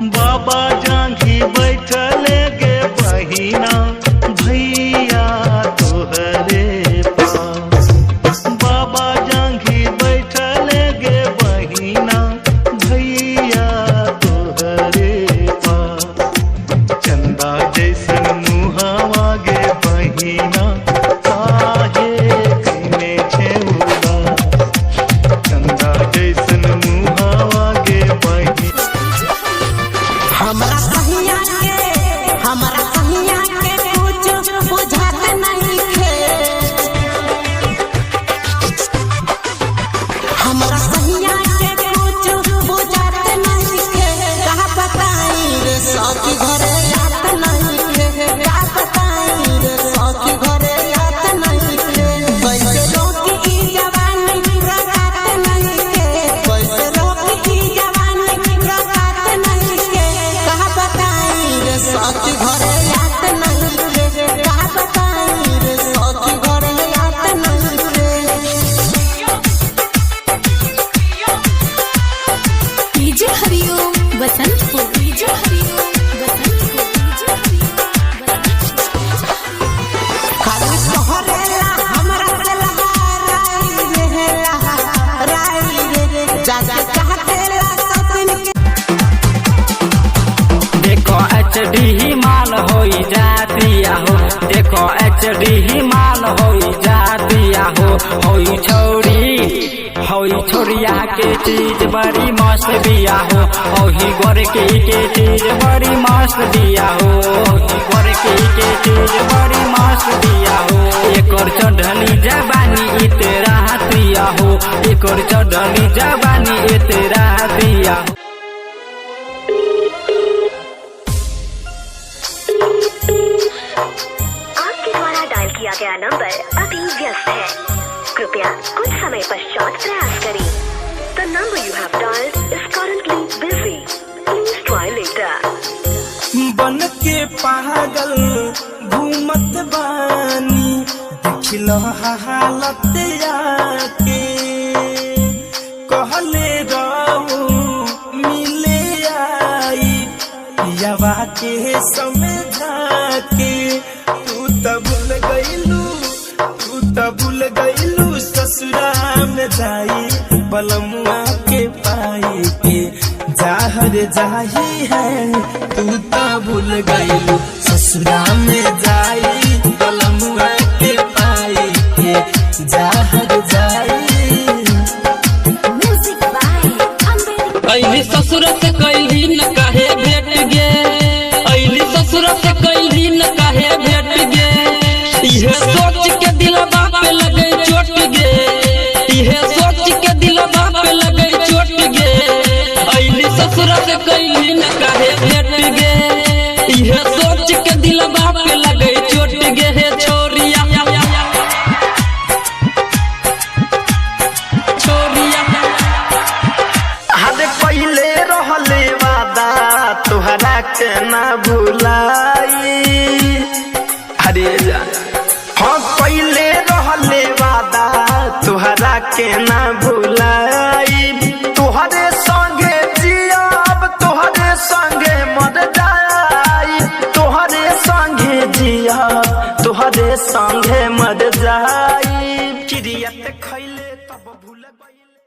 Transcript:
बाबा जांघी बैठले गे बहिना भैया तोहरे पास। बाबा जांघी बैठले गे बहिना भैया तोहरे पास। चंदा जैसन मुहावा गे बहिना काहे कइने छे उदास। चंदा जैसन मुहावा गे बहिना। हमरा कहिया के कुछ बुझात नहीं खे। हमरा कहिया के कुछ बुझात नहीं खे। कहा बताई रे सखी घरे यात नहीं खे। कहा बताई रे सखी घरे यात नहीं खे। कैसे रोकी ई जवानी रखात नहीं खे। कैसे रोकी ई जवानी रखात नहीं खे। कहा बताई रे सखी घरे यात नहीं खे। कहा बताई रे सखी घरे यात नहीं खे। डीजे हरिओम बसंतपुर, डीजे हरिओम बसंतपुर, डीजे हरिओम बसंतपुर। खाली तोहरेला हमरा से लहराई रे लहराई रे। जाके कहतेला सपन के। देखो HD ही माल होई जातिया हो। देखो HD ही माल होई जातिया हो। होई छोरिया के चीज बड़ी मस्त बिया हो। होई गोर के चीज बड़ी मस्त बिया हो। होई गोर के चीज बड़ी मस्त बिया हो। एकर चढ़ली जवानी इतरा दिया हो। एकर चढ़ली जवानी इतरा दिया हो। आपके द्वारा डायल किया गया नंबर अभी व्यस्त है। कृपया कुछ समय पश्चात प्रयास करें। The number you have dialed is currently busy. Please try later. बन के पागल घूमत बानी देखलो हालत आके। कहले रहू मिले आई पियावा के समझा के। तू त भूल गईलू ससुरा में जाई बलमुआ के पाई के। जाहर जाही है तू त भूल गईलू ससुरा में जाई बलमुआ के पाई के। जाहर जाई म्यूजिक बाय अंबेडकर। अइली ससुर से कैली न काहे भेट गे। अइली ससुर से कैली न काहे भेट गे। इहे सोच के दिलवा पे लगे चोट गे। इहे सोच के दिलवा पे लगे चोट गे। अइली ससुर से कैली न काहे भेट गे। इहे सोच के दिलवा पे लगे चोट गे। हे छोरिया हरे पहले रहले वादा तोहरा के ना भुलाई। हरे जा हाँ पहले रहले वादा तोहरा के ना भुलाई। तोहरे संगे जियाब तोहरे संगे मर जाई। तोहरे संगे जियाब तोहरे संगे मर जाई। किरियत खैले तब भूल गईले।